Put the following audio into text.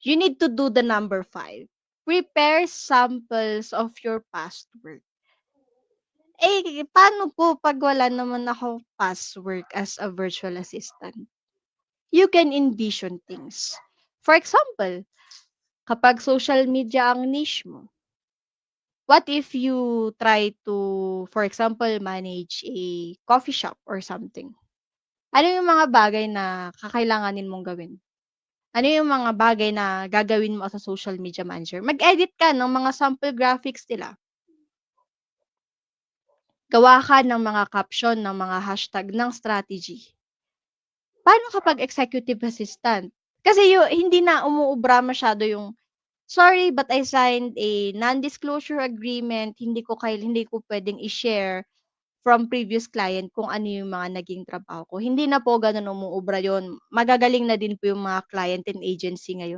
You need to do the number 5. Prepare samples of your past work. Eh, paano po 'pag wala naman akong past work as a virtual assistant? You can envision things. For example, kapag social media ang niche mo, what if you try to, for example, manage a coffee shop or something? Ano yung mga bagay na kakailanganin mong gawin? Ano yung mga bagay na gagawin mo as a social media manager? Mag-edit ka ng mga sample graphics nila. Gawa ka ng mga caption, ng mga hashtag, ng strategy. Paano kapag executive assistant? Kasi hindi na umuubra masyado yung, "Sorry, but I signed a non-disclosure agreement. Hindi ko puwedeng i-share from previous client kung ano yung mga naging trabaho ko." Hindi na po gano'n umuubra 'yun. Magagaling na din po yung mga client and agency ngayon.